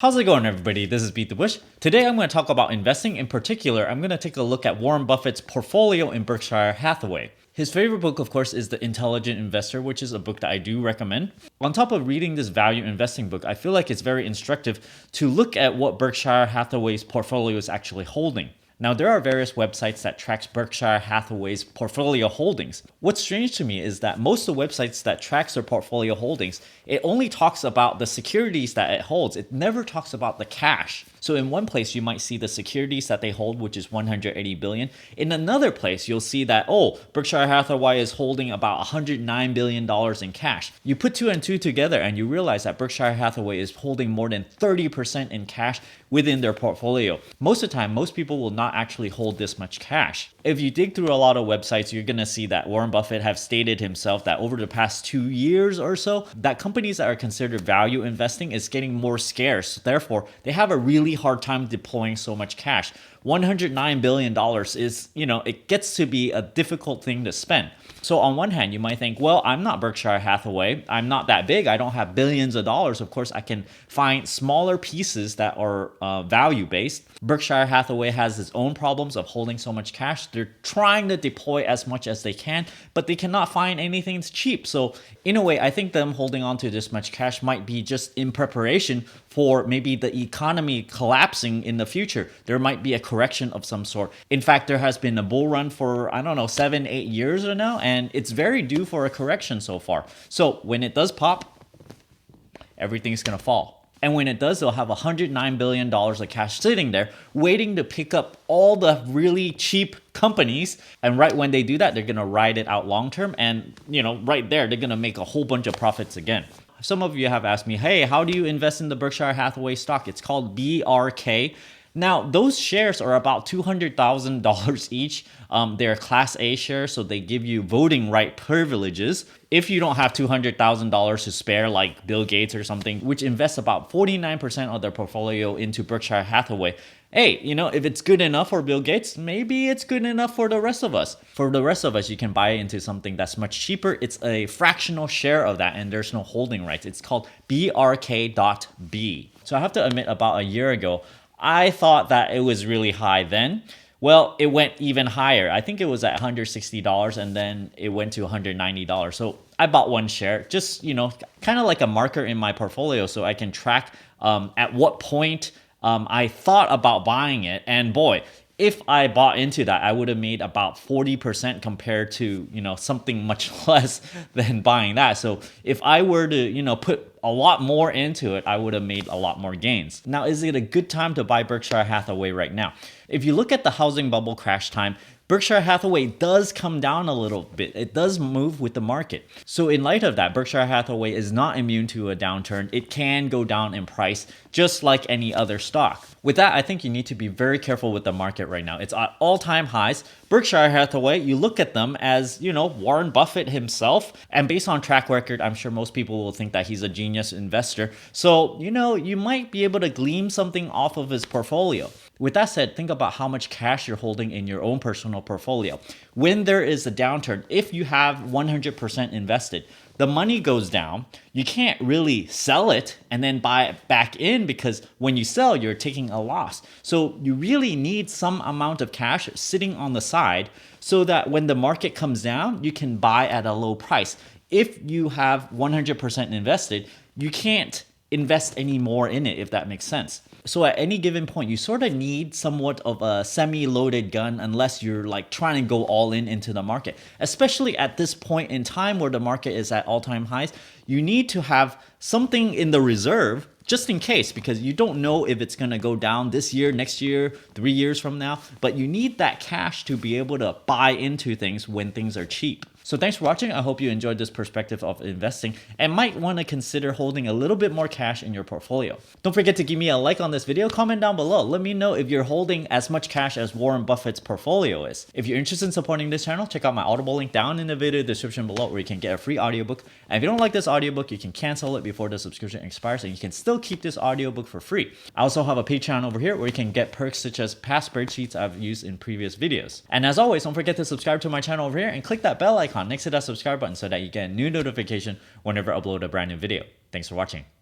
How's it going, everybody? This is BeatTheBush. Today I'm going to talk about investing. In particular, I'm going to take a look at Warren Buffett's portfolio in Berkshire Hathaway. His favorite book, of course, is The Intelligent Investor, which is a book that I do recommend. On top of reading this value investing book, I feel like it's very instructive to look at what Berkshire Hathaway's portfolio is actually holding. Now, there are various websites that tracks Berkshire Hathaway's portfolio holdings. What's strange to me is that most of the websites that tracks their portfolio holdings, it only talks about the securities that it holds. It never talks about the cash. So in one place, you might see the securities that they hold, which is 180 billion. In another place, you'll see that, Berkshire Hathaway is holding about $109 billion in cash. You put two and two together and you realize that Berkshire Hathaway is holding more than 30% in cash within their portfolio. Most of the time, most people will not actually hold this much cash. If you dig through a lot of websites, you're going to see that Warren Buffett have stated himself that over the past 2 years or so, that companies that are considered value investing is getting more scarce. Therefore, they have a really hard time deploying so much cash. $109 billion is, it gets to be a difficult thing to spend. So on one hand, you might think, well, I'm not Berkshire Hathaway. I'm not that big. I don't have billions of dollars. Of course, I can find smaller pieces that are value-based. Berkshire Hathaway has its own problems of holding so much cash. They're trying to deploy as much as they can, but they cannot find anything that's cheap. So in a way, I think them holding on to this much cash might be just in preparation for maybe the economy collapsing in the future. There might be a correction of some sort. In fact, there has been a bull run for, 7-8 years or now, and it's very due for a correction so far. So when it does pop, everything's gonna fall. And when it does, they'll have $109 billion of cash sitting there waiting to pick up all the really cheap companies. And right when they do that, they're going to ride it out long term. And, right there, they're going to make a whole bunch of profits again. Some of you have asked me, hey, how do you invest in the Berkshire Hathaway stock? It's called BRK. Now, those shares are about $200,000 each. They're Class A shares, so they give you voting right privileges. If you don't have $200,000 to spare, like Bill Gates or something, which invests about 49% of their portfolio into Berkshire Hathaway, hey, if it's good enough for Bill Gates, maybe it's good enough for the rest of us. For the rest of us, you can buy into something that's much cheaper. It's a fractional share of that, and there's no holding rights. It's called BRK.B. So I have to admit, about a year ago, I thought that it was really high then. Well, it went even higher. I think it was at $160 and then it went to $190. So I bought one share, just, kind of like a marker in my portfolio so I can track at what point I thought about buying it. And boy, if I bought into that, I would have made about 40% compared to, something much less than buying that. So if I were to, put a lot more into it, I would have made a lot more gains. Now, is it a good time to buy Berkshire Hathaway right now? If you look at the housing bubble crash time, Berkshire Hathaway does come down a little bit. It does move with the market. So in light of that, Berkshire Hathaway is not immune to a downturn. It can go down in price just like any other stock. With that, I think you need to be very careful with the market right now. It's at all-time highs. Berkshire Hathaway, you look at them as, Warren Buffett himself. And based on track record, I'm sure most people will think that he's a genius investor. So, you might be able to glean something off of his portfolio. With that said, think about how much cash you're holding in your own personal portfolio. When there is a downturn, if you have 100% invested, the money goes down. You can't really sell it and then buy it back in because when you sell, you're taking a loss. So you really need some amount of cash sitting on the side so that when the market comes down, you can buy at a low price. If you have 100% invested, you can't invest any more in it, if that makes sense. So at any given point, you sort of need somewhat of a semi-loaded gun unless you're like trying to go all in into the market. Especially at this point in time where the market is at all-time highs, you need to have something in the reserve just in case, because you don't know if it's going to go down this year, next year, 3 years from now, but you need that cash to be able to buy into things when things are cheap. So thanks for watching. I hope you enjoyed this perspective of investing and might want to consider holding a little bit more cash in your portfolio. Don't forget to give me a like on this video, comment down below. Let me know if you're holding as much cash as Warren Buffett's portfolio is. If you're interested in supporting this channel, check out my Audible link down in the video description below where you can get a free audiobook. And if you don't like this audiobook, you can cancel it before the subscription expires and you can still keep this audiobook for free. I also have a Patreon over here where you can get perks such as past spreadsheets I've used in previous videos. And as always, don't forget to subscribe to my channel over here and click that bell icon next to that subscribe button so that you get a new notification whenever I upload a brand new video. Thanks for watching.